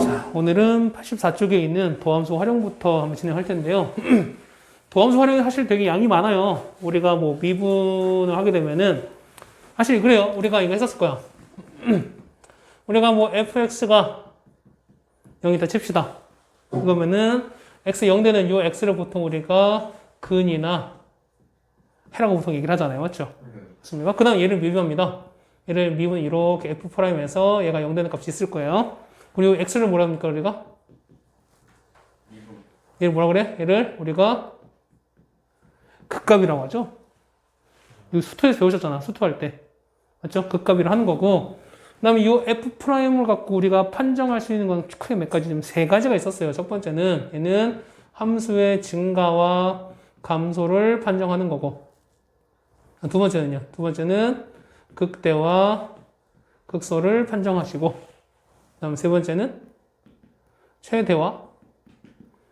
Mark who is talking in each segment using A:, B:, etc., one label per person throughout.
A: 자, 오늘은 84쪽에 있는 도함수 활용부터 한번 진행할 텐데요. 도함수 활용이 사실 되게 양이 많아요. 우리가 뭐 미분을 하게 되면은 사실 그래요. 우리가 이거 했었을 거야. 우리가 뭐 fx가 0이다 칩시다. 그러면은 x 0되는 요 x를 보통 우리가 근이나 해라고 보통 얘기를 하잖아요. 맞죠? 맞습니까? 그 다음 얘를 미분합니다. 얘를 미분 이렇게 f'에서 얘가 0되는 값이 있을 거예요. 그리고 x를 뭐라 합니까, 우리가? 얘를 뭐라 그래? 얘를 우리가 극값이라고 하죠. 이거 수투에서 배우셨잖아. 수투할 때. 맞죠? 극값이라 하는 거고. 그 다음에 이 f'을 갖고 우리가 판정할 수 있는 건 크게 몇 가지, 세 가지가 있었어요. 첫 번째는 얘는 함수의 증가와 감소를 판정하는 거고. 두 번째는요. 두 번째는 극대와 극소를 판정하시고. 그 다음 세 번째는 최대와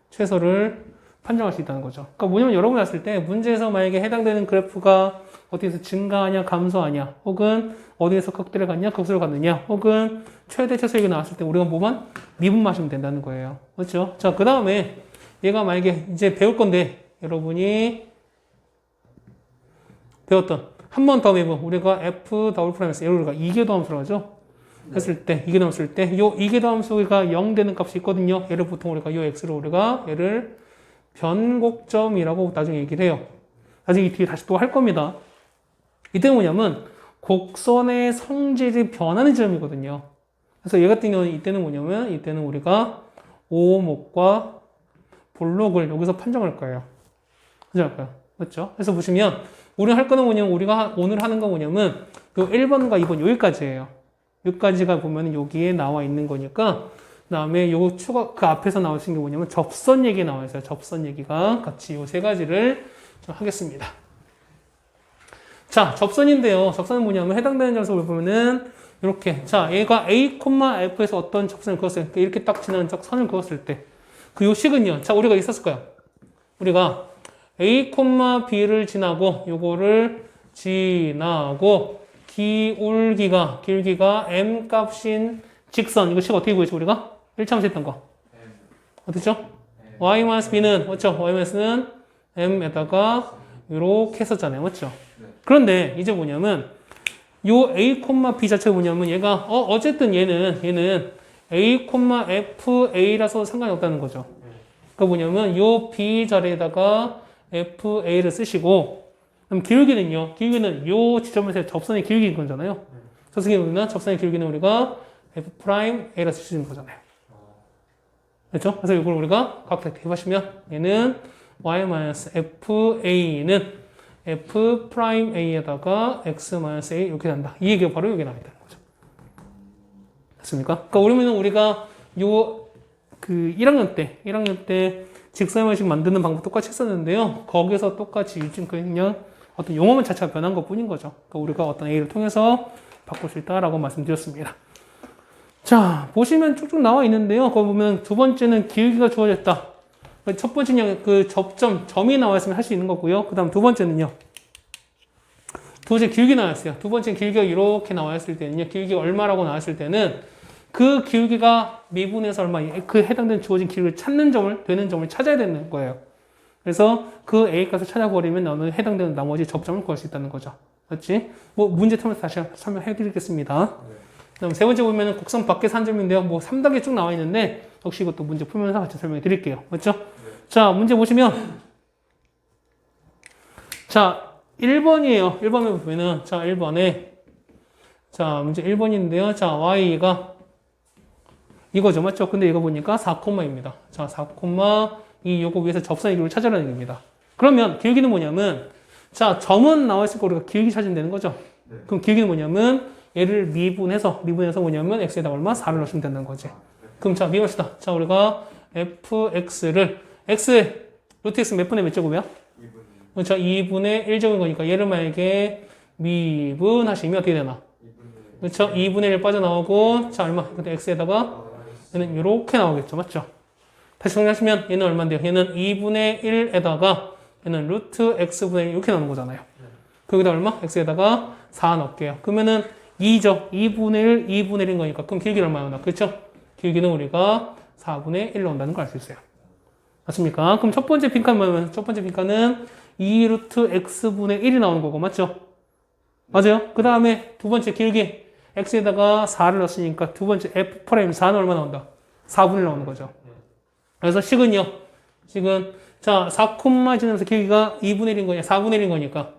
A: 최소를 판정할 수 있다는 거죠. 그러니까 뭐냐면 여러분이 봤을 때 문제에서 만약에 해당되는 그래프가 어디에서 증가하냐 감소하냐 혹은 어디에서 극대를 갔냐 극소를 갔느냐 혹은 최대 최소 얘기 나왔을 때 우리가 뭐만 미분만 하시면 된다는 거예요. 그렇죠? 자, 그 다음에 얘가 만약에 이제 배울 건데 여러분이 배웠던 한 번 더 미분 우리가 f 더블 프라임에서 얘를 우리가 이계도 함수라고 하죠. 했을 때 이계도 함수 쓸 때 요 이계도 함수가 0 되는 값이 있거든요. 얘를 보통 우리가 요 x를 우리가 얘를 변곡점이라고 나중에 얘기를 해요. 나중에 이 뒤에 다시 또 할 겁니다. 이때는 뭐냐면 곡선의 성질이 변하는 지점이거든요. 그래서 얘 같은 경우는 이때는 뭐냐면 이때는 우리가 오목과 볼록을 여기서 판정할 거예요. 판정할 거예요. 맞죠? 그래서 보시면 우리가 할 거는 뭐냐면 우리가 오늘 하는 거 뭐냐면 요 1번과 2번 여기까지예요. 여기까지가 보면 여기에 나와 있는 거니까 그 다음에 요 추가 그 앞에서 나오신 게 뭐냐면 접선 얘기 나와 있어요. 접선 얘기가 같이 요 세 가지를 좀 하겠습니다. 자, 접선인데요. 접선은 뭐냐면 해당되는 점수를 보면은 이렇게 자, 얘가 a, f에서 어떤 접선을 그었어요. 이렇게 딱 지나는 선을 그었을 때 그 요 식은요. 자, 우리가 있었을 거야. 우리가 a, b를 지나고 요거를 지나고 길기가 m 값인 직선 이거 식 어떻게 구했죠 우리가? 1차 함수 했던 거 어떻죠? y-b는 맞죠? y-는 m에다가 이렇게 했었잖아요. 맞죠? 그런데 이제 뭐냐면 요 a, b 자체가 뭐냐면 얘가 어쨌든 얘는 a, fa라서 상관이 없다는 거죠. 그러니까 뭐냐면 요 b 자리에다가 fa를 쓰시고 그럼 기울기는요. 기울기는 요 지점에서 접선의 기울기인 거잖아요. 저승의 접선의 기울기는 우리가 f'a라 쓸 수 있는 거잖아요. 그렇죠? 그래서 이걸 우리가 각각 대입하시면 얘는 y-fa는 f'a에다가 x-a 이렇게 된다. 이 얘기가 바로 여기 나와 있다는 거죠. 됐습니까? 그러니까 우리가 요 그 1학년 때 직선의 방식 만드는 방법 똑같이 했었는데요. 거기서 똑같이 그냥 어떤 용어만 자체가 변한 것 뿐인 거죠. 그러니까 우리가 어떤 A를 통해서 바꿀 수 있다라고 말씀드렸습니다. 자, 보시면 쭉쭉 나와 있는데요. 거기 보면 두 번째는 기울기가 주어졌다. 첫 번째는 그 점이 나와 있으면 할 수 있는 거고요. 그 다음 두 번째는요. 두 번째 기울기 나왔어요. 두 번째 기울기가 이렇게 나와 있을 때는요. 기울기가 얼마라고 나왔을 때는 그 기울기가 미분에서 얼마, 그 해당되는 주어진 기울기를 되는 점을 찾아야 되는 거예요. 그래서 그 A 값을 찾아버리면 너는 해당되는 나머지 접점을 구할 수 있다는 거죠. 맞지? 뭐 문제 틀면서 다시 설명해 드리겠습니다. 그다음 세 번째 보면은 곡선 밖에서 한 점인데요. 뭐 3단계 쭉 나와 있는데 역시 이것도 문제 풀면서 같이 설명해 드릴게요. 맞죠? 자, 문제 보시면 자, 1번이에요. 1번에 보면은 자, 1번에 자, 문제 1번인데요. 자, y가 이거죠. 맞죠? 근데 이거 보니까 4콤마입니다. 자, 4콤마 요거 위에서 접선의 기울기를 찾으라는 얘기입니다. 그러면 기울기는 뭐냐면 자, 점은 나와 있을 거 우리가 기울기 찾으면 되는 거죠. 네. 그럼 기울기는 뭐냐면 얘를 미분해서 뭐냐면 x에다 얼마? 4를 넣으시면 된다는 거지. 그럼 자, 미분합시다. 자, 우리가 fx를 x의 루트 x 몇 분의 몇 제곱이야? 2분. 자, 2분의 1제곱인 거니까 얘를 만약에 미분하시면 어떻게 되나? 그렇죠? 2분의 1 빠져나오고 자, 얼마? 근데 x에다가 얘는 이렇게 나오겠죠. 맞죠? 다시 정리하시면 얘는 얼마인데요? 얘는 2분의 1에다가 얘는 루트 x분의 1 이렇게 나오는 거잖아요. 거기다 얼마? x에다가 4 넣을게요. 그러면은 2죠. 2분의 1, 2분의 1인 거니까. 그럼 기울기는 얼마나? 그렇죠? 기울기는 우리가 4분의 1 나온다는 걸 알 수 있어요. 맞습니까? 그럼 첫 번째 빈칸은, 첫 번째 빈칸은 2 루트 x분의 1이 나오는 거고, 맞죠? 맞아요? 그 다음에 두 번째 길기, x에다가 4를 넣었으니까 두 번째 f'4는 얼마 나온다? 4분의 1 나오는 거죠. 그래서 식은요, 식은, 자, 4, 지나면서 길기가 2분의 1인 거냐, 4분의 1인 거니까,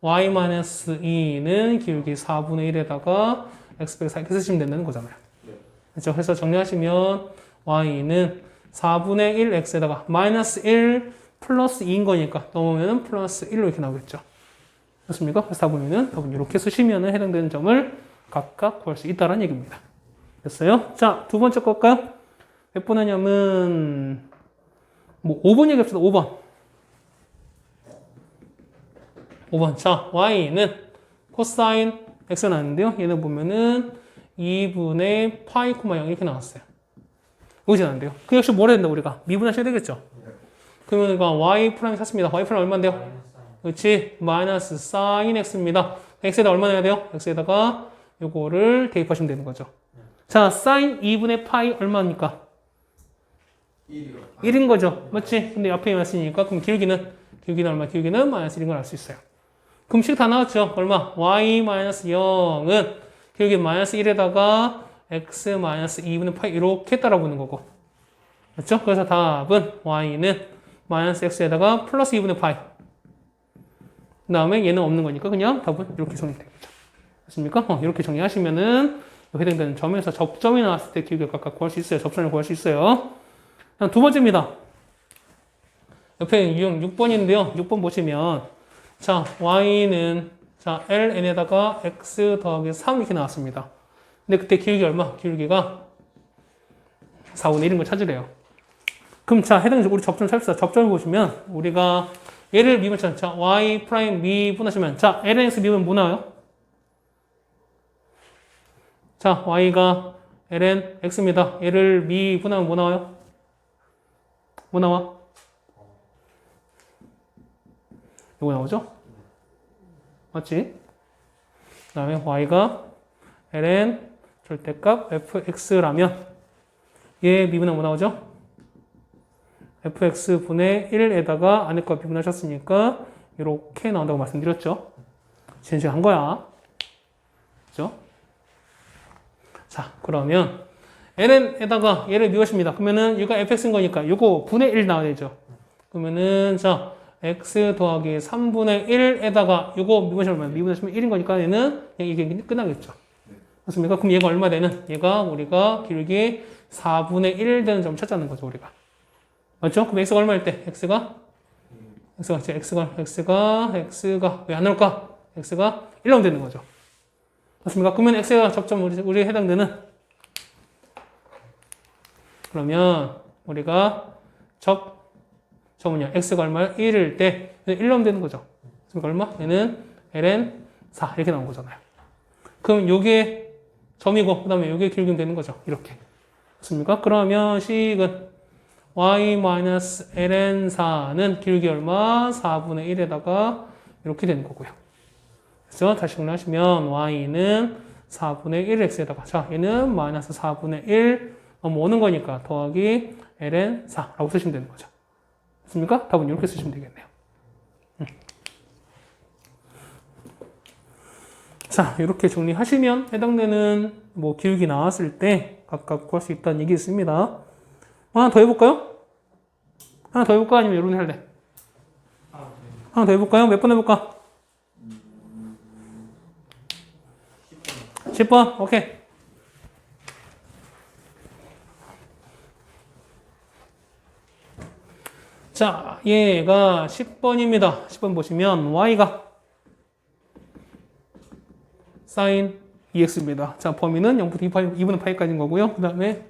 A: y-2는 길기 4분의 1에다가 x 빼기 4 이렇게 쓰시면 된다는 거잖아요. 그렇죠? 그래서 정리하시면 y는 4분의 1 x에다가 마이너스 1 플러스 2인 거니까 넘으면 플러스 1로 이렇게 나오겠죠. 그렇습니까? 그래서 답은 답은 이렇게 쓰시면 해당되는 점을 각각 구할 수 있다는 얘기입니다. 됐어요? 자, 두 번째 거 할까요? 몇 번 하냐면, 뭐, 5번 얘기합시다, 5번. 5번. 자, y는 코사인 x가 나왔는데요. 얘는 보면은 2분의 파이, 0 이렇게 나왔어요. 여기서 나왔는데요. 그 역시 뭐라 된다, 우리가? 미분하셔야 되겠죠? 그러면 이거 y 프라임 샀습니다. y 프라임 얼마인데요? 그렇지. 마이너스 사인 x입니다. x에다 얼마 넣어야 돼요? x에다가 요거를 대입하시면 되는 거죠. 자, 사인 2분의 파이 얼마입니까? 1인 거죠. 맞지? 근데 옆에 왔으니까 그럼 길기는 얼마? 길기는 마이너스 1인 걸 알 수 있어요. 그럼 식 다 나왔죠? 얼마? y-0은 길기 마이너스 1에다가 x 마이너스 2분의 파이 이렇게 따라보는 거고. 맞죠? 그래서 답은 y는 마이너스 x에다가 플러스 2분의 파이. 그 다음에 얘는 없는 거니까 그냥 답은 이렇게 정리되겠죠. 됐습니까? 이렇게 정리하시면은 해당되는 점에서 접점이 나왔을 때 길이를 각각 구할 수 있어요. 접선을 구할 수 있어요. 두 번째입니다. 옆에 유형 6번인데요. 6번 보시면 자, y는 자, ln에다가 x 더하기 3 이렇게 나왔습니다. 근데 그때 길기 얼마? 길기가 4분의 1인 걸 찾으래요. 그럼 자, 해당적 우리 접점 찾읍시다. 접점을 보시면 우리가 얘를 미분하면 자, y 프라임 미분하시면 자, lnx 미분 뭐 나와요? 자, y가 lnx입니다. 얘를 미분하면 뭐 나와요? 뭐 나와? 이거 나오죠? 맞지? 그 다음에 y가 ln 절대값 fx라면 얘 미분하면 뭐 나오죠? fx분의 1에다가 안에 거 미분하셨으니까 이렇게 나온다고 말씀드렸죠? 지금 한 거야. 그죠? 자, 그러면 ln에다가 얘를 미분하십니다. 그러면은 얘가 fx인 거니까 이거 분의 1 나와야 되죠. 그러면은 자, x 더하기 3분의 1에다가 이거 미분하시면 1인 거니까 얘는 그냥 이게 끝나겠죠. 맞습니까? 그럼 얘가 얼마 되는? 얘가 우리가 길기 4분의 1 되는 점 찾자는 거죠, 우리가. 맞죠? 그럼 x가 얼마일 때? x가 왜 안 나올까? x가 1 나오면 되는 거죠. 맞습니까? 그러면 x가 접점 우리에 해당되는 그러면 우리가 점은요, x가 얼마야? 1일 때 1 나오면 되는 거죠. 그러니까 얼마? 얘는 ln 4 이렇게 나온 거잖아요. 그럼 요게 점이고 그 다음에 요게 길기면 되는 거죠. 이렇게. 맞습니까? 그러면 식은 y-ln4는 길기 얼마? 4분의 1에다가 이렇게 되는 거고요. 그래서 다시 정리하시면 y는 4분의 1x에다가 자, 얘는 마이너스 4분의 1 오는 거니까 더하기 ln4라고 쓰시면 되는 거죠. 됐습니까? 답은 이렇게 쓰시면 되겠네요. 자, 이렇게 정리하시면 해당되는 뭐 기울기 나왔을 때 각각 구할 수 있다는 얘기 있습니다. 하나 더 해볼까요? 하나 더 해볼까? 아니면 여론이 할래? 하나 더 해볼까요? 몇 번 해볼까? 10번? 오케이. 자, 얘가 10번입니다. 10번 보시면 y가 sin 2x입니다. 자, 범위는 0부터 2분의 파이까지인 거고요. 그 다음에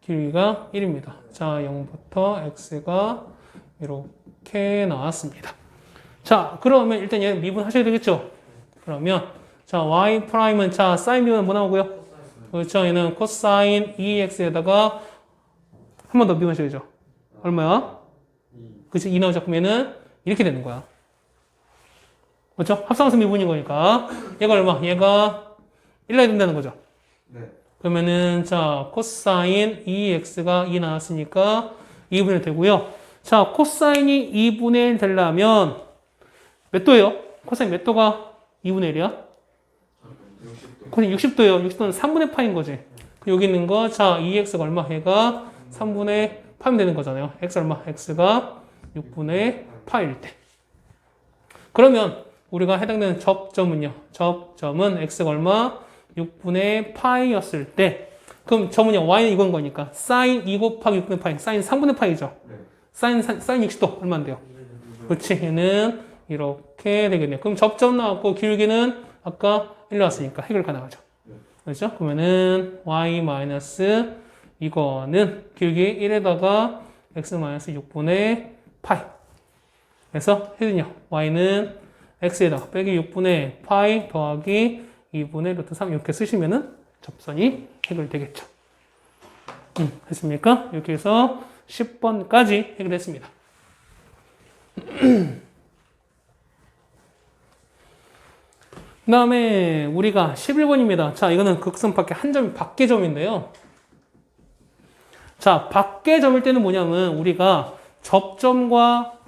A: 길이가 1입니다. 자, 0부터 x가 이렇게 나왔습니다. 자, 그러면 일단 얘 미분하셔야 되겠죠? 그러면 자, y 프라임은 자, sin 미분은 뭐 나오고요? 그렇죠. 얘는 코사인 2x에다가 한 번 더 미분하셔야죠. 얼마야? 그치? 2 나오죠. 그러면은 이렇게 되는 거야. 그렇죠? 합성함수 미분인 거니까. 얘가 얼마? 얘가 1 나야 된다는 거죠.
B: 네.
A: 그러면은 자 코사인 2x가 2 나왔으니까 2분의 1 되고요. 자 코사인이 2분의 1 되려면 몇 도예요? 코사인 몇 도가 2분의 1이야? 코사인 60도예요. 60도는 3분의 파인 거지. 여기 있는 거, 자, 2x가 얼마? 얘가 3분의 8이 되는 거잖아요. x 얼마? x가 6분의 8일 때. 그러면 우리가 해당되는 접점은요. 접점은 x가 얼마? 6분의 파이였을 때. 그럼 점은요. y는 이건 거니까. 사인 2 곱하기 6분의 파이. 사인 3분의 파이죠. 사인 60도 얼마인데요? 그렇지. 얘는 이렇게 되겠네요. 그럼 접점 나왔고 길기는 아까 1 나왔으니까 해결 가능하죠. 그렇죠? 그러면은 y 마이너스 이거는 길기 1에다가 x 마이너스 6분의 파이. 그래서 해는요. y는 x에다가 빼기 6분의 파이 더하기 2분의 루트 3 이렇게 쓰시면은 접선이 해결되겠죠. 됐습니까? 이렇게 해서 10번까지 해결했습니다. 그 다음에 우리가 11번입니다. 자, 이거는 극선 밖에 한 점이 밖의 점인데요. 자, 밖의 점일 때는 뭐냐면 우리가 접점과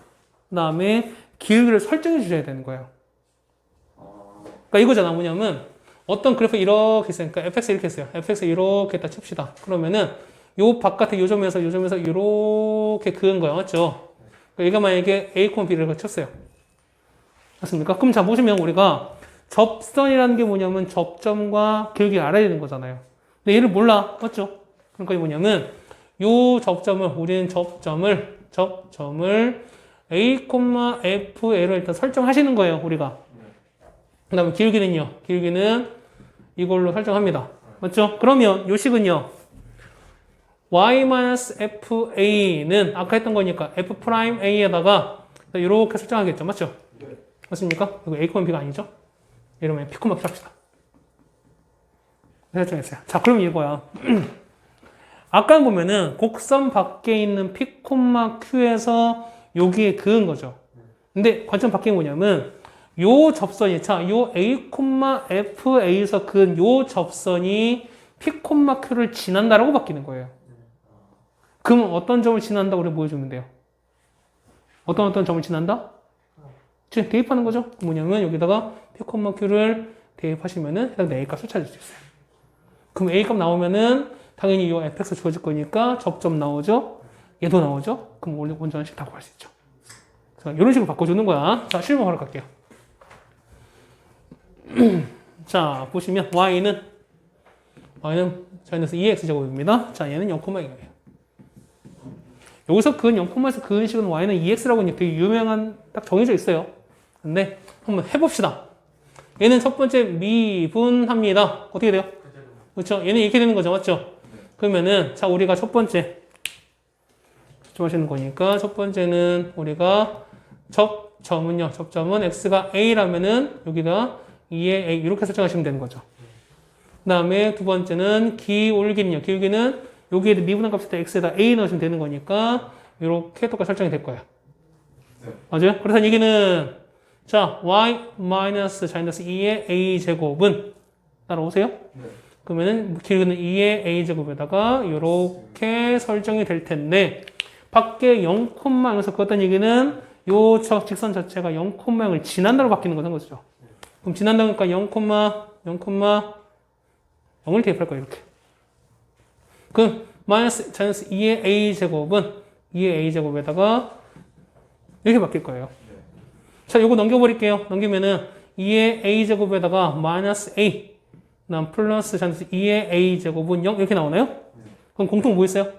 A: 그 다음에 길이를 설정해 주셔야 되는 거예요. 그러니까 이거잖아. 뭐냐면 어떤 그래프 이렇게 있으니까 그러니까 fx 이렇게 했어요. fx 이렇게 딱 칩시다. 그러면은 요 바깥에 요 점에서 이렇게 그은 거야. 맞죠? 그러니까 얘가 만약에 a, b를 쳤어요. 맞습니까? 그럼 자, 보시면 우리가 접선이라는 게 뭐냐면 접점과 길이를 알아야 되는 거잖아요. 근데 얘를 몰라. 맞죠? 그러니까 이게 뭐냐면 요 접점을 우리는 접점을 a, f를 일단 설정하시는 거예요. 우리가. 그 다음에 길기는요. 길기는 이걸로 설정합니다. 맞죠? 그러면 요 식은요. y-fa는 아까 했던 거니까 f'a에다가 이렇게 설정하겠죠. 맞죠? 맞습니까? 이거 a, b가 아니죠? 이러면 p, q 합시다. 설정했어요. 자, 그럼 이거야. 아까 보면은 곡선 밖에 있는 p, q에서 여기에 그은 거죠. 근데 관점 밖에 뭐냐면 요 접선이, 자, 요 a, fa에서 그은 요 접선이 p, q를 지난다라고 바뀌는 거예요. 그럼 어떤 점을 지난다고 우리 보여주면 돼요? 어떤 점을 지난다? 지금 대입하는 거죠. 뭐냐면 여기다가 p, q를 대입하시면은 해당되는 a 값을 찾을 수 있어요. 그럼 a 값 나오면은 당연히 이 fx 주어질 거니까 접점 나오죠. 얘도 나오죠. 그럼 원전식 다 구할 수 있죠. 자, 이런 식으로 바꿔주는 거야. 자, 실무 바로 갈게요. 자, 보시면 y는 마이너스 2x제곱입니다. 자, 얘는 0,2예요. 여기서 그은 0,에서 그은 식은 y는 2x라고 되게 유명한 딱 정해져 있어요. 근데 한번 해봅시다. 얘는 첫 번째 미분합니다. 어떻게 돼요? 그렇죠? 얘는 이렇게 되는 거죠. 맞죠? 그러면은 자, 우리가 첫 번째 좀 하시는 거니까 첫 번째는 우리가 접점은 x가 a라면은 여기다 2의 a 이렇게 설정하시면 되는 거죠. 그 다음에 두 번째는 기울기는요. 기울기는 여기에 미분한 값을 때 x에다 a 넣으시면 되는 거니까 이렇게 똑같이 설정이 될 거예요. 네. 맞아요? 그래서 얘기는 자, y-2의 a 제곱은 따라오세요? 네. 그러면은 길이는 2의 a 제곱에다가 이렇게 설정이 될 텐데 밖에 0,0에서 그 어떤 얘기는 요 직선 자체가 0,0을 지난다로 바뀌는 거는 거죠. 그럼 지난다니까 0,0을 대입할 거예요. 이렇게. 그럼 마이너스 2의 a 제곱은 2의 a 제곱에다가 이렇게 바뀔 거예요. 자, 요거 넘겨버릴게요. 넘기면은 2의 a 제곱에다가 마이너스 a 그다음 플러스 2의 a 제곱은 0 이렇게 나오나요? 그럼 공통 뭐 있어요?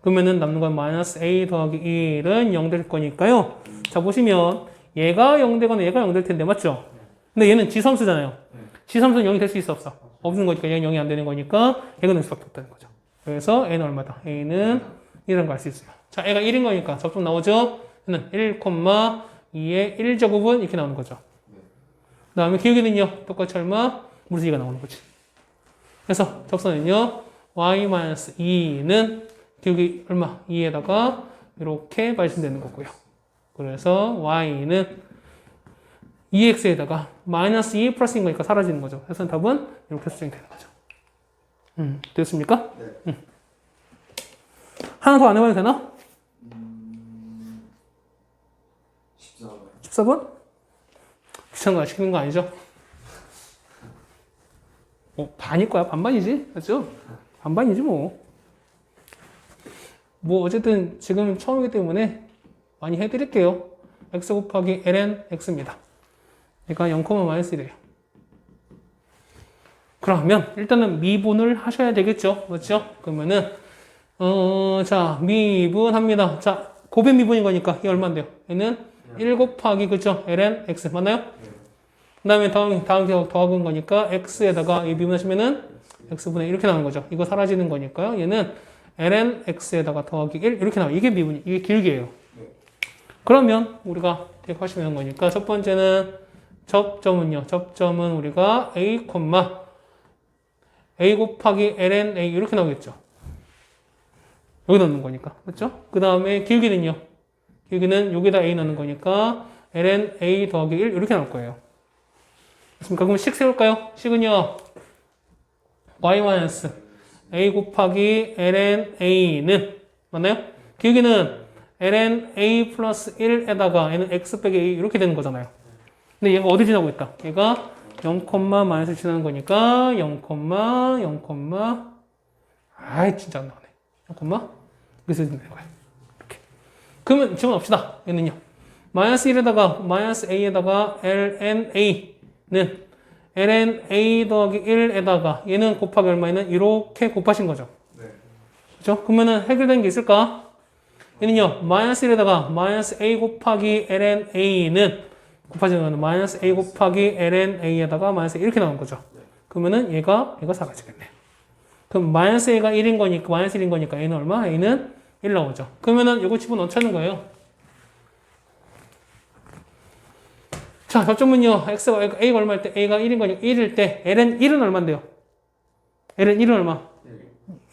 A: 그러면은 남는 건 마이너스 a 더하기 1은 0 될 거니까요. 자, 보시면 얘가 0 되거나 얘가 0 될 텐데 맞죠? 근데 얘는 지섬수잖아요. 지섬수는 0이 될 수 있어 없어? 없는 거니까 얘는 0이 안 되는 거니까 얘가 될 수밖에 없다는 거죠. 그래서 a는 얼마다? a는 1이라는 걸 알 수 있어요. 자, a가 1인 거니까 접점 나오죠? 얘는 1,2의 1제곱은 이렇게 나오는 거죠. 그 다음에 기울기는요, 똑같이 얼마? 무리수 2가 나오는 거지. 그래서 접선은요, y-2는 기울기 얼마? 2에다가 이렇게 말씀되는 거고요. 그래서 y는 2x에다가 마이너스 2 플러스인 거니까 사라지는 거죠. 그래서 답은 이렇게 수정이 되는 거죠. 됐습니까?
B: 네.
A: 하나 더 안 해봐도 되나?
B: 14번.
A: 14번? 귀찮은 거 시키는 거 아니죠? 반일 거야. 반반이지. 맞죠? 반반이지 뭐. 뭐 어쨌든 지금 처음이기 때문에 많이 해드릴게요. x 곱하기 ln x입니다. 그러니까 0,-1이래요. 그러면 일단은 미분을 하셔야 되겠죠. 그렇죠? 그러면은 자 미분합니다. 자 고배 미분인 거니까 이게 얼마인데요? 얘는 1 곱하기 그죠? ln x 맞나요? 그 다음에 다음 더하는 거니까 x에다가 이 미분하시면은 x분의 이렇게 나오는 거죠. 이거 사라지는 거니까요. 얘는 ln x에다가 더하기 1 이렇게 나와요. 이게 미분이 이게 길게예요. 그러면 우리가 대입하시면 되는 거니까 첫 번째는 접점은요. 접점은 우리가 a, a 곱하기 ln a 이렇게 나오겠죠. 여기 넣는 거니까. 그렇죠? 그 다음에 길기는요. 길기는 여기다 a 넣는 거니까 ln a 더하기 1 이렇게 나올 거예요. 됐습니까? 그럼 식 세울까요? 식은요. y-a 곱하기 ln a는 맞나요? 길기는 ln a 플러스 1에다가 얘는 x 빼기 a 이렇게 되는 거잖아요. 근데 얘가 어디 지나고 있다? 얘가 0, 마이너스 지나는 거니까 0, 아이 진짜 안 나오네. 0, 여기서 되는 거야. 이렇게. 그러면 집어넣읍시다. 얘는요. 마이너스 1에다가 마이너스 a에다가 ln a는 ln a 더하기 1에다가 얘는 곱하기 얼마에는 이렇게 곱하신 거죠.
B: 네.
A: 그렇죠? 그러면은 해결된 게 있을까? 얘는요. 마이너스 1에다가 마이너스 a 곱하기 ln a는 곱하지는 거는 마이너스 a 곱하기 ln a에다가 마이너스 이렇게 나온 거죠. 그러면은 얘가 사라지겠네. 그럼 마이너스 a가 1인 거니까 마이너스 1인 거니까 a는 얼마? a는 1 나오죠. 그러면은 이거 집어넣자는 거예요. 자, 접점은요. a가 얼마일 때 a가 1인 거니까 1일 때 ln 1은 얼마인데요? ln 1은 얼마?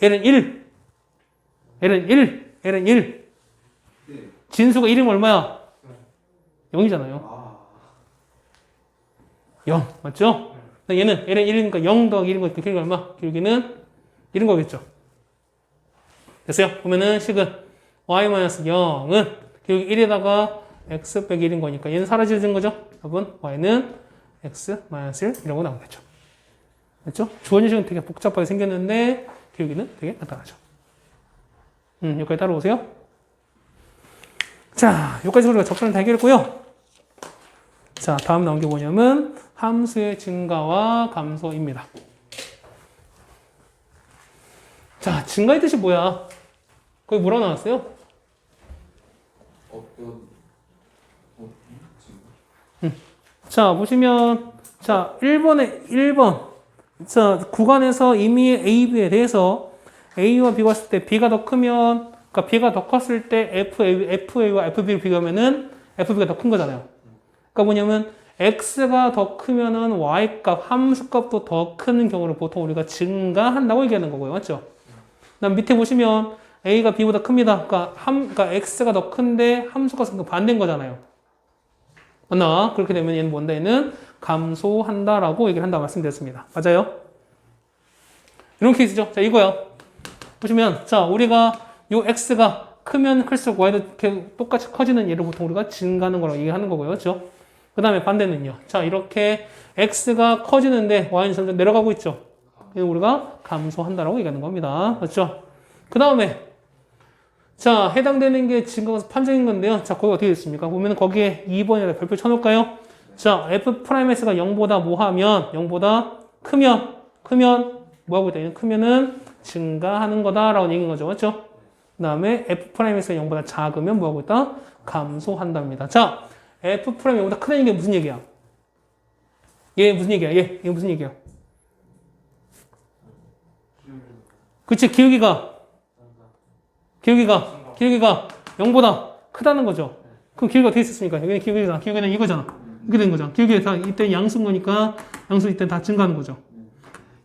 A: ln 1. ln 1. 진수가 1이면 얼마야? 0이잖아요. 0 맞죠? 얘는 ln 1이니까 0 더하기 1인 거니까 길이가 얼마? 길이는 1인 거겠죠. 됐어요? 보면은 식은 y-0은 길이 1에다가 x 빼기 1인 거니까 얘는 사라지는 거죠? 답은 y는 x-1 이라고 나오겠죠. 됐죠? 주어진 식은 되게 복잡하게 생겼는데 길이는 되게 간단하죠. 여기까지 따라오세요. 자, 여기까지 우리가 접선을 다 해결했고요. 자, 다음 나온 게 뭐냐면 함수의 증가와 감소입니다. 자, 증가의 뜻이 뭐야? 거기 뭐라고 나왔어요? 자, 보시면 자, 1번 자, 구간에서 이미 A, B에 대해서 A와 B가 했을 때 B가 더 크면 그러니까 B가 더 컸을 때 FA와 FB를 비교하면은 FB가 더 큰 거잖아요. 그러니까 뭐냐면 X가 더 크면은 Y값, 함수값도 더 큰 경우를 보통 우리가 증가한다고 얘기하는 거고요. 맞죠? 그다음 밑에 보시면 A가 B보다 큽니다. 그러니까 X가 더 큰데 함수값은 반대인 거잖아요. 맞나? 그렇게 되면 얘는 뭔데? 얘는 감소한다라고 얘기를 한다고 말씀드렸습니다. 맞아요? 이런 케이스죠. 자, 이거요. 보시면, 자, 우리가 요 X가 크면 클수록 Y도 이렇게 똑같이 커지는 얘를 보통 우리가 증가하는 거라고 얘기하는 거고요. 그렇죠? 그 다음에 반대는요. 자, 이렇게 X가 커지는데 Y는 점점 내려가고 있죠. 그래서 우리가 감소한다라고 얘기하는 겁니다. 그렇죠? 그 다음에 자, 해당되는 게 증가가 판정인 건데요. 자, 거기 어떻게 됐습니까? 보면 거기에 2번에다 별표 쳐놓을까요? 자, F'S가 0보다 뭐 하면, 0보다 크면 뭐 하고 있다? 크면은 증가하는 거다라고 얘기한 거죠. 맞죠? 그 다음에 F'S가 0보다 작으면 뭐 하고 있다? 감소한답니다. 자, F'S이 0보다 크다는 게 무슨 얘기야? 얘 무슨 얘기야? 얘 무슨 얘기야? 그치, 기울기가 0보다 크다는 거죠. 그럼 기울기가 어떻게 있었습니까? 여기는 기울기는 이거잖아. 이렇게 된 거잖아. 기울기가 다 이때 양수인 거니까 양수 이때 다 증가하는 거죠.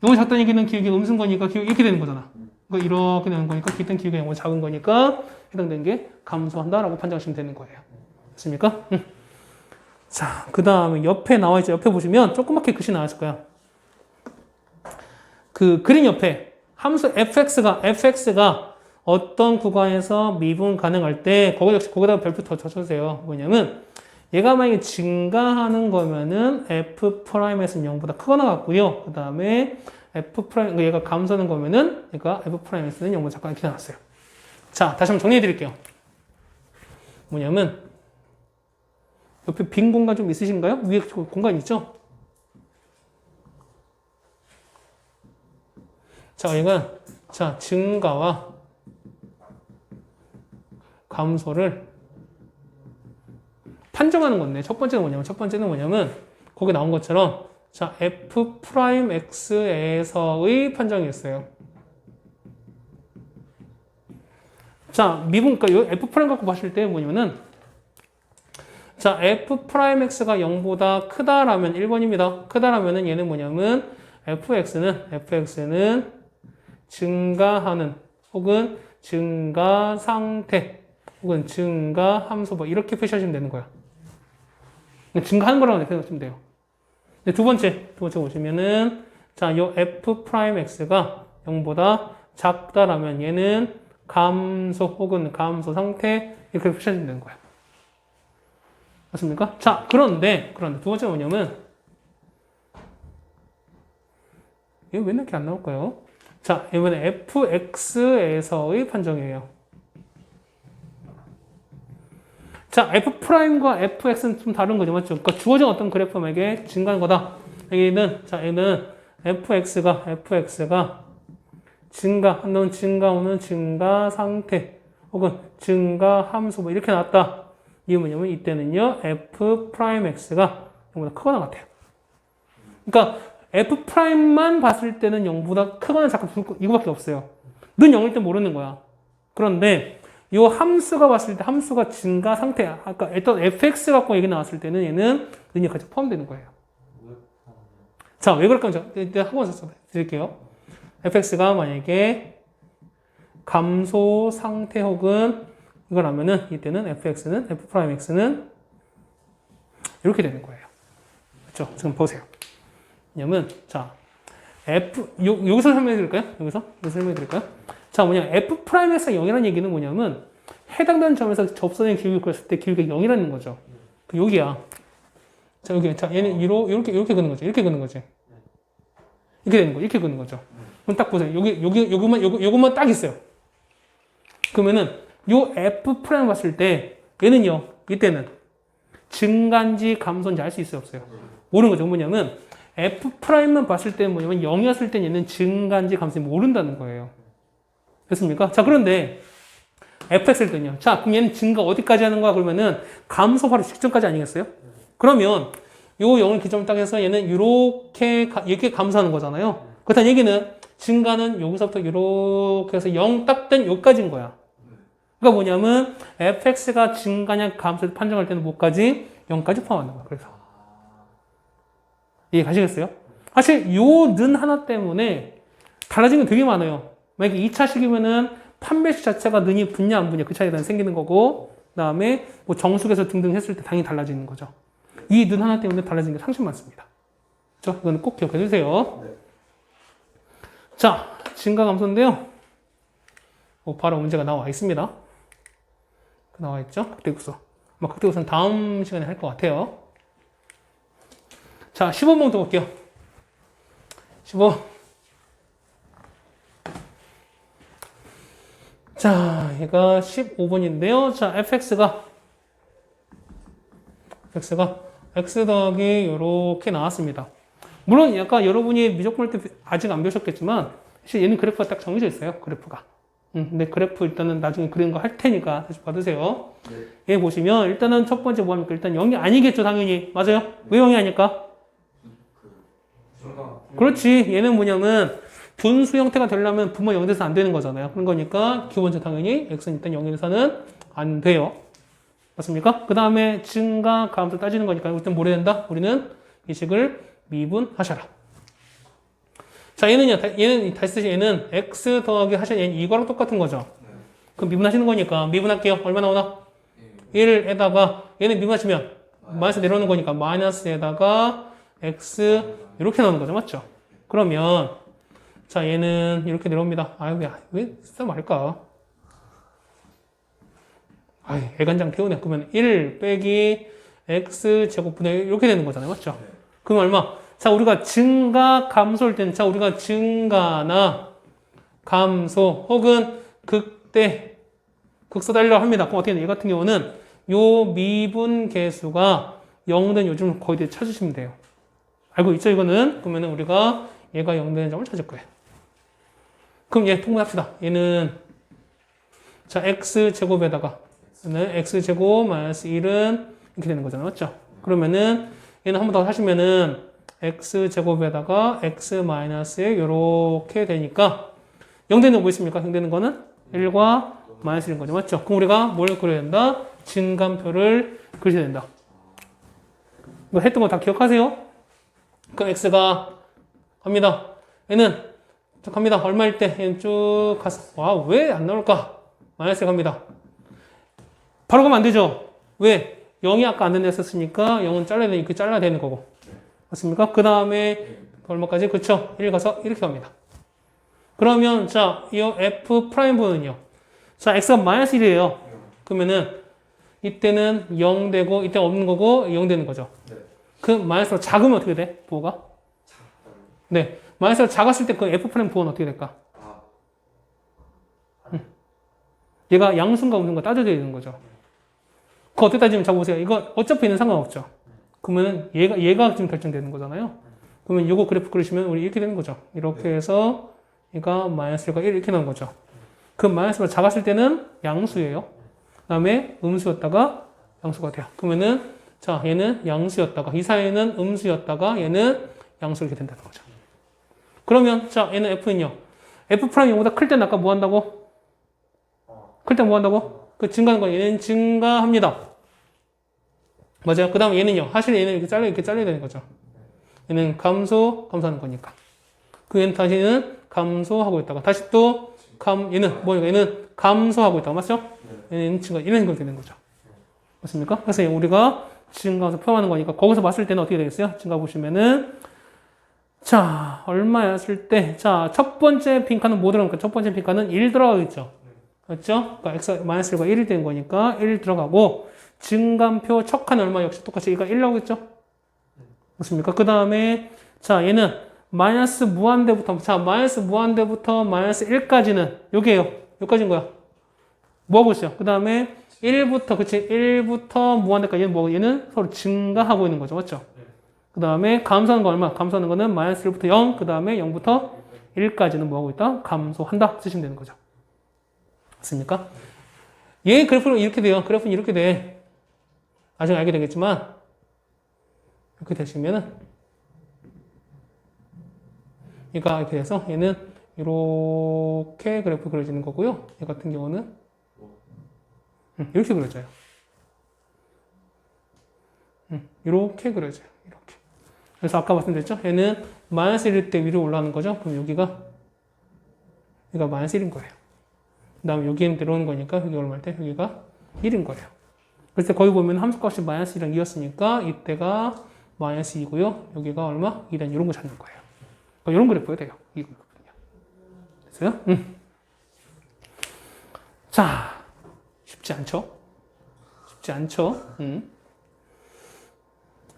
A: 0이 작다는 얘기는 기울기 음수인 거니까 기울기 이렇게 되는 거잖아. 그러니까 이렇게 되는 거니까 이때 기울기가 0보다 작은 거니까 해당되는 게 감소한다라고 판정하시면 되는 거예요. 됐습니까? 자, 그 다음에 옆에 나와 있죠. 옆에 보시면 조그맣게 글씨 나왔을 거야. 그 그림 옆에 함수 fx가 어떤 구간에서 미분 가능할 때 거기다가 별표 더 쳐주세요. 뭐냐면 얘가 만약에 증가하는 거면은 f's는 0보다 크거나 같고요. 그 다음에 f' 얘가 감소하는 거면은 그러니까 f's는 0보다 작거나 이렇게 나왔어요. 자, 다시 한번 정리해 드릴게요. 뭐냐면 옆에 빈 공간 좀 있으신가요? 위에 공간 있죠? 자, 얘가 자, 증가와 감소를 판정하는 건데 첫 번째는 뭐냐면 거기 나온 것처럼 자, f'x에서의 판정이었어요. 자, 미분, 그러니까 f' 갖고 봤을 때 뭐냐면은 자, f'x가 0보다 크다라면 1번입니다. 크다라면은 얘는 뭐냐면 fx는 증가하는 혹은 증가 상태 혹은 증가 함수 뭐 이렇게 표시하시면 되는 거야. 증가하는 거라고 생각하시면 돼요. 근데 두 번째 보시면은 자, 요 f'x가 0보다 작다라면 얘는 감소 혹은 감소 상태 이렇게 표시하시면 되는 거야. 맞습니까? 자, 그런데 두 번째가 뭐냐면 이거 왜 이렇게 안 나올까요? 자, 이번에 fx에서의 판정이에요. 자, f'과 fx는 좀 다른 거죠, 맞죠? 그러니까 주어진 어떤 그래프에게 증가하는 거다. 얘는 fx가 증가 증가 상태 혹은 증가 함수 뭐 이렇게 나왔다. 이게 뭐냐면 이때는요 f'x가 0보다 크거나 같아요. 그러니까 f'만 봤을 때는 0보다 크거나 작거나 이거밖에 없어요. 는 0일 때 모르는 거야. 그런데 이 함수가 봤을 때 함수가 증가 상태 아까 일단 fx 갖고 얘기 나왔을 때는 얘는 는이 같이 포함되는 거예요. 자, 왜 그럴까? 제가 학원 드릴게요. fx가 만약에 감소 상태 혹은 이걸 하면은 이때는 f'x는 이렇게 되는 거예요. 그렇죠? 지금 보세요. 왜냐면 자, 여기서 설명해 드릴까요? 여기서 설명해 드릴까요? 자, f'x가 0이라는 얘기는 뭐냐면 해당되는 점에서 접선의 기울기 그렸을 때 기울기가 0이라는 거죠. 여기야. 자, 여기 얘는 이렇게 그는 거죠. 이렇게 그는 거지. 이렇게 되는 거. 이렇게 그는 거죠. 그럼 딱 보세요. 요것만 딱 있어요. 그러면은 요 f' 봤을 때 얘는요. 이때는 증가인지 감소인지 알 수 있어요, 없어요? 모르는 거죠. 뭐냐면 f'만 봤을 때는 뭐냐면 0이었을 때 얘는 증가인지 감소인지 모른다는 거예요. 됐습니까? 자, 그런데 fx일 때는요. 자, 그럼 얘는 증가 어디까지 하는 거야? 그러면은 감소 바로 직전까지 아니겠어요? 그러면 요 0을 기점을 딱 해서 얘는 이렇게 감소하는 거잖아요. 그렇다는 얘기는 증가는 여기서부터 이렇게 해서 0 딱 된 여기까지인 거야. 그러니까 뭐냐면 fx가 증가냐 감소를 판정할 때는 뭐까지? 0까지 포함하는 거야. 그래서 이해 가시겠어요? 사실 요 는 하나 때문에 달라지는 게 되게 많아요. 만약에 2차식이면은 판별식 자체가 는이 붙냐 안 붙냐 그 차이가 생기는 거고 그 다음에 뭐 정수계수 등등 했을 때 당연히 달라지는 거죠. 이 는 하나 때문에 달라지는 게 상당히 많습니다. 그렇죠? 이건 꼭 기억해 주세요.
B: 네.
A: 자, 증가 감소인데요. 바로 문제가 나와 있습니다. 나와 있죠? 극대국수. 극대국수는 다음 시간에 할 것 같아요. 자, 15번부터 볼게요. 15. 자, 얘가 15번인데요. 자, fx가 x 더하기 요렇게 나왔습니다. 물론 약간 여러분이 미적분할 때 아직 안 배우셨겠지만 사실 얘는 그래프가 딱 정해져 있어요. 그래프가. 근데 그래프 일단은 나중에 그리는 거 할 테니까 다시 받으세요. 네. 얘 보시면 일단은 첫 번째 뭐 합니까? 일단 0이 아니겠죠, 당연히. 맞아요? 왜 0이 아닐까? 그렇지. 얘는 뭐냐면 분수 형태가 되려면 분모 0 돼서 안 되는 거잖아요. 그런 거니까 기본적으로 당연히 x는 일단 0에서는 안 돼요. 맞습니까? 그 다음에 증가, 감소 따지는 거니까 일단 뭘 해야 된다? 우리는 이 식을 미분하셔라. 자, 얘는 다시 쓰시 얘는 x 더하기 하셔 얘는 이거랑 똑같은 거죠. 그럼 미분하시는 거니까 미분할게요. 얼마 나오나? 1에다가 얘는 미분하시면 마이너스 내려오는 거니까 마이너스에다가 x 이렇게 나오는 거죠. 맞죠? 그러면 자, 얘는 이렇게 내려옵니다. 아유, 왜 쓰다 말까? 아유, 애간장 태우네. 그러면 1 빼기 x 제곱분의 1 이렇게 되는 거잖아요. 맞죠?
B: 네.
A: 그럼 얼마? 자, 우리가 증가, 감소일 때는, 자, 우리가 증가나 감소 혹은 극대, 극소달리라고 합니다. 그럼 어떻게 되냐? 얘 같은 경우는 요 미분 계수가 0 된 요즘 거의 다 찾으시면 돼요. 알고 있죠? 이거는? 그러면 우리가 얘가 0 되는 점을 찾을 거예요. 그럼 얘 통분합시다. 얘는 자, x제곱에다가 얘는 x제곱 마이너스 1은 이렇게 되는 거잖아요. 맞죠? 그러면은 얘는 한 번 더 하시면은 x제곱에다가 x 마이너스 1 요렇게 되니까 0 되는 거 뭐 있습니까? 0 되는 거는 1과 마이너스 1인 거죠. 맞죠? 그럼 우리가 뭘 그려야 된다? 증감표를 그리셔야 된다. 이거 했던 거 다 기억하세요? 그럼 x가 갑니다. 얘는 쭉 갑니다. 얼마일 때? 얘는 쭉 가서 와, 왜 안 나올까? 마이너스 갑니다. 바로 가면 안 되죠? 왜? 0이 아까 안 된다 했었으니까 0은 잘라야 되니까 이렇게 잘라야 되는 거고. 맞습니까? 그 다음에 얼마까지? 그쵸? 1 가서 이렇게 갑니다. 그러면 자, 이 f 프라임분은요. 자, x가 마이너스 1이에요. 그러면은 이때는 0 되고 이때 없는 거고 0 되는 거죠.
B: 네.
A: 그 마이너스로 작으면 어떻게 돼? 부호가? 네. 마이너스로 작았을 때 그 f 프라임 부호는 어떻게 될까?
B: 아,
A: 얘가 양수인가 음수인가 따져야 되는 거죠. 그거 어떻게 따지면 자 보세요. 이거 어차피 얘는 상관없죠. 그러면은 얘가 지금 결정되는 거잖아요. 그러면 이거 그래프 그리시면 우리 이렇게 되는 거죠. 이렇게 해서 얘가 마이너스 1과 1 이렇게 나온 거죠. 그 마이너스로 작았을 때는 양수예요. 그 다음에 음수였다가 양수가 돼요. 그러면은 자, 얘는 양수였다가 이 사이에는 음수였다가 얘는 양수 이렇게 된다는 거죠. 그러면 자, 얘는 f는요. f 프라임 0보다 클 때는 아까 뭐 한다고? 클 때 뭐 한다고? 그 증가하는 거 얘는 증가합니다. 맞아요. 그 다음에 얘는요. 사실 얘는 이렇게 잘려야 되는 거죠. 얘는 감소하는 거니까. 그 얘는 다시는 감소하고 있다가 다시 또 얘는 뭐예요? 얘는 감소하고 있다가 맞죠? 얘는 증가 이런 걸 되는 거죠. 맞습니까? 그래서 우리가 증가해서 표현하는 거니까 거기서 봤을 때는 어떻게 되겠어요? 증가 보시면은 자, 얼마였을 때 자, 첫 번째 빈칸은 뭐 들어가니까 첫 번째 빈칸은 1 들어가겠죠. 그렇죠? 그러니까 x 마이너스 1과 1이 되는 거니까 1 들어가고 증감표 첫 칸 얼마 역시 똑같이 얘가 1 나오겠죠? 맞습니까? 그 다음에 자, 얘는 마이너스 무한대부터 자, 마이너스 무한대부터 마이너스 1까지는 여기에요. 여기까지인 거야. 뭐 하고 있어요? 그 다음에 1부터 그치? 1부터 무한대까지 얘는 뭐 얘는 서로 증가하고 있는 거죠. 맞죠? 그 다음에 감소하는 거 얼마? 감소하는 거는 마이너스 1부터 0, 그 다음에 0부터 1까지는 뭐 하고 있다? 감소한다. 쓰시면 되는 거죠. 맞습니까? 얘 그래프는 이렇게 돼요. 그래프는 이렇게 돼. 나중에 알게 되겠지만 이렇게 되시면은 얘가 이렇게 돼서 얘는 이렇게 그래프 그려지는 거고요. 얘 같은 경우는 이렇게 그려져요. 이렇게 그려져요. 이렇게. 그래서 아까 말씀드렸죠? 얘는 마이너스 1일 때 위로 올라가는 거죠. 그럼 여기가 마이너스 1인 거예요. 그 다음에 여기는 내려오는 거니까 여기 얼마일 때 여기가 1인 거예요. 그래서 거기 보면 함수값이 마이너스 1이랑 2였으니까 이때가 마이너스 2고요. 여기가 얼마? 2란 이런 거 찾는 거예요. 그러니까 이런 그래프가 돼요. 이거거든요. 됐어요? 자, 쉽지 않죠? 쉽지 않죠?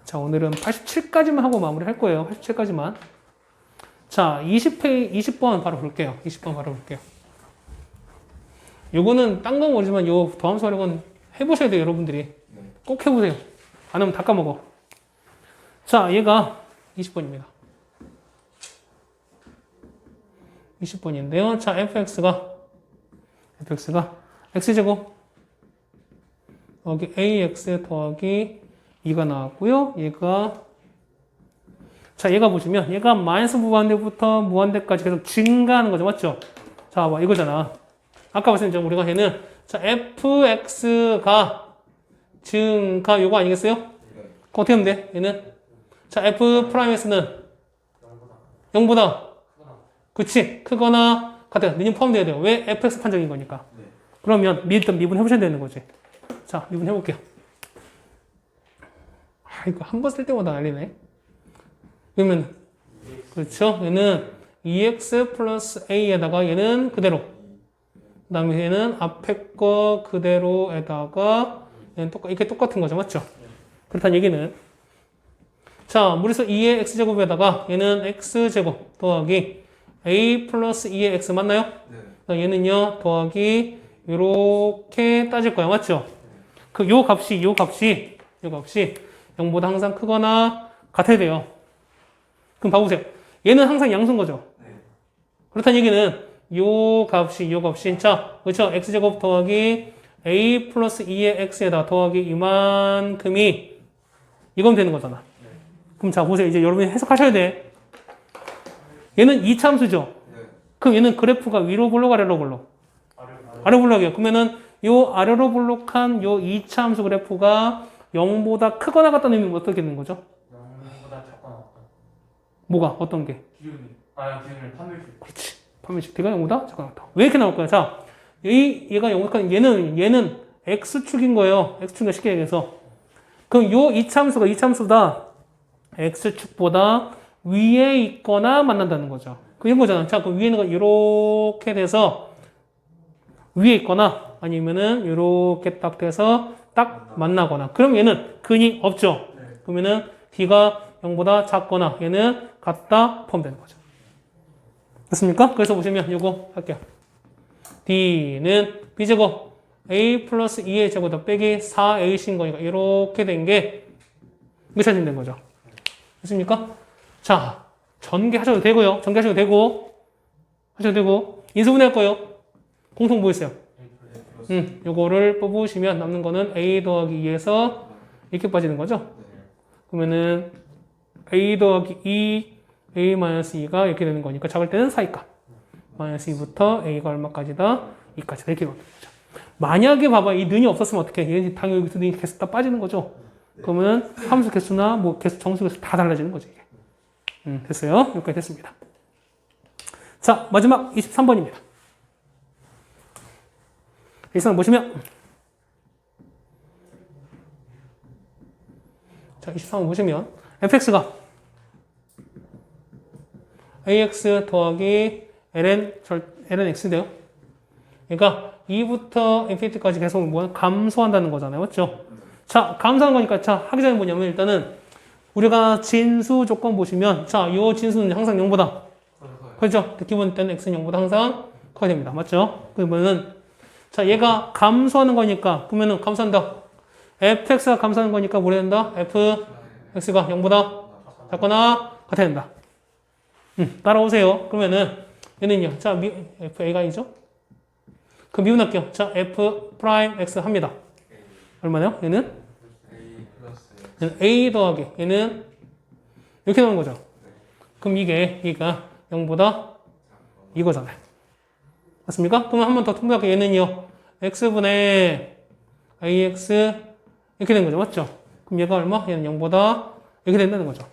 A: 자, 오늘은 87까지만 하고 마무리할 거예요. 87까지만. 자, 20번 바로 볼게요. 20번 바로 볼게요. 요거는 딴 건 모르지만 요 더함수 활용은 해보셔야 돼요, 여러분들이. 꼭 해보세요. 안 하면 다 까먹어. 자, 얘가 20번입니다. 20번인데요. 자, fx가 x제곱 여기 ax 더하기 2가 나왔고요. 얘가 보시면 얘가 마이너스 무한대부터 무한대까지 계속 증가하는 거죠. 맞죠? 자, 봐. 이거잖아. 아까 말씀드렸죠. 우리가 얘는 자, fx가 증가 요거 아니겠어요? 그럼 어떻게 하면 돼? 얘는 자, f 프라임x는 0보다 그치? 크거나 같아요. 미분 포함돼야 돼요. 왜? fx 판정인 거니까. 그러면 일단 미분 해보셔야 되는 거지. 자, 미분 해볼게요. 이거 한 번 쓸 때마다 알리네. 그러면 그렇죠? 얘는 2x 플러스 a에다가 얘는 그대로. 그 다음에 얘는 앞에 거 그대로에다가 얘는 이렇게 똑같은 거죠. 맞죠? 그렇다는 얘기는 자, 무리수 2의 x제곱에다가 얘는 x제곱 더하기 a 플러스 2의 x 맞나요?
B: 네.
A: 얘는요 더하기 요렇게 따질 거야. 맞죠? 그 요 값이 0보다 항상 크거나 같아야 돼요. 그럼 봐보세요. 얘는 항상 양수인 거죠.
B: 네.
A: 그렇다는 얘기는 요 값이 자, 그렇죠? x제곱 더하기 a 플러스 2의 x에다 더하기 이만큼이 이건 되는 거잖아.
B: 네.
A: 그럼 자 보세요. 이제 여러분이 해석하셔야 돼. 얘는 이차함수죠.
B: 네.
A: 그럼 얘는 그래프가 위로 볼록 아래로 볼록? 아래로 볼록이에요. 그러면은 요 아래로 볼록한 요 이차함수 그래프가 0보다 크거나 같다는 의미는 어떻게 되는 거죠?
C: 0보다 작거나 같다.
A: 뭐가? 어떤 게?
C: 기준을 판별식.
A: 그렇지. 판매식 D가 0보다 작거나 같다. 왜 이렇게 나올 거야? 자, 얘가 0보다 얘는 X축인 거예요. X축이 쉽게 얘기해서. 그럼 요 이차함수다 X축보다 위에 있거나 만난다는 거죠. 이런 거잖아. 자, 그럼 위에는 이렇게 돼서 위에 있거나 아니면은 이렇게 딱 돼서 딱 만나거나. 그럼 얘는 근이 없죠.
C: 네.
A: 그러면은 D가 0보다 작거나 얘는 같다 포함되는 거죠. 됐습니까? 그래서 보시면 이거 할게요. D는 B제곱 A 플러스 2의 제곱 더 빼기 4A인 거니까 이렇게 된 게 이거 찾으면 거죠. 됐습니까? 자, 전개하셔도 되고요. 전개하셔도 되고 인수분해 할 거예요. 공통 뭐 있어요? 요거를 뽑으시면 남는 거는 A 더하기 2에서 이렇게 빠지는 거죠. 그러면은 A 더하기 2, A 마이너스 2가 이렇게 되는 거니까 작을 때는 4이니까 마이너스 2부터 A가 얼마까지다? 2까지다 이렇게 되는 거죠. 만약에 봐봐 이 는이 없었으면 어떻게 해? 얘 당연히 여기서 는이 계속 다 빠지는 거죠. 그러면은 함수 개수나 뭐 개수 정수 개수 다 달라지는 거죠 이게. 됐어요. 여기까지 됐습니다. 자, 마지막 23번입니다. 23번 보시면 자, 23번 보시면 fx가 ax 더하기 ln x인데요. 그러니까 2부터 인피니티까지 계속 뭐 감소한다는 거잖아요. 맞죠? 자, 감소하는 거니까 자, 하기 전에 뭐냐면 일단은 우리가 진수 조건 보시면 자, 요 진수는 항상 0보다 그렇죠? 기본 때는 x는 0보다 항상 커야 됩니다. 맞죠? 그러면은 자, 얘가 감소하는 거니까 그러면은 감소한다. fx가 감소하는 거니까 뭐래야 된다? fx가 0보다 작거나 같아야 된다. 따라오세요. 그러면은 얘는요. 자, fa가 아니죠? 그 미분할게요. 자, f 프라임 x 합니다. 얼마나요? 얘는? 얘는 a 더하기 얘는 이렇게 나오는 거죠. 그럼 얘가 0보다 이거잖아요. 맞습니까? 그러면 한 번 더 통분할게요. 얘는요. x분의 ax 이렇게 된 거죠. 맞죠? 그럼 얘가 얼마? 얘는 0보다 이렇게 된다는 거죠.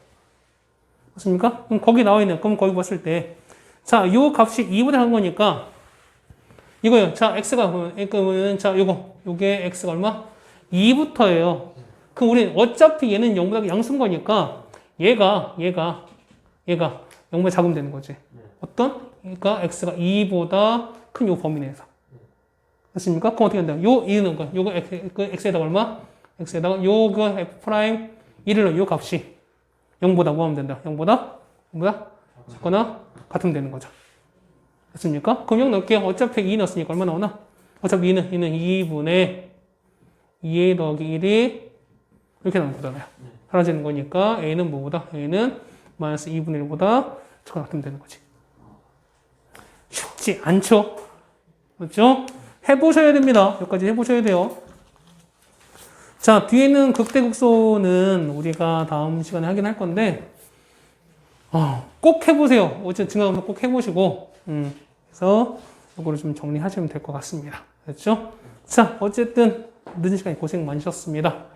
A: 맞습니까? 그럼 거기 나와 있는 그럼 거기 봤을 때 자, 요 값이 2보다 한 거니까 이거요. 자, x가 그러면 자, 요게 x가 얼마? 2부터예요. 그럼 우리는 어차피 얘는 0보다 양수인 거니까 얘가 0보다 작으면 되는 거지. 어떤? 그러니까 x가 2보다 큰 요 범위 내에서. 됐습니까? 그럼 어떻게 된다? 요 2는 거. 요거 x에다가 얼마? x에다가 요거 f 프라임 1을 넣은 요 값이 0보다 뭐 하면 된다? 0보다 작거나 같으면 되는 거죠. 됐습니까? 그럼 0 넣을게요. 어차피 2 넣었으니까 얼마 나오나? 어차피 2는 2분의 2a 더하기 1이 이렇게 나온 거잖아요. 사라지는 거니까 a는 뭐보다? a는 마이너스 2분의 1보다 작거나 같으면 되는 거지. 쉽지 않죠? 그렇죠? 해보셔야 됩니다. 여기까지 해보셔야 돼요. 자, 뒤에는 극대극소는 우리가 다음 시간에 하긴 할 건데, 꼭 해보세요. 어제 증강검사 꼭 해보시고, 그래서 이거를 좀 정리하시면 될 것 같습니다. 됐죠? 자, 어쨌든 늦은 시간에 고생 많으셨습니다.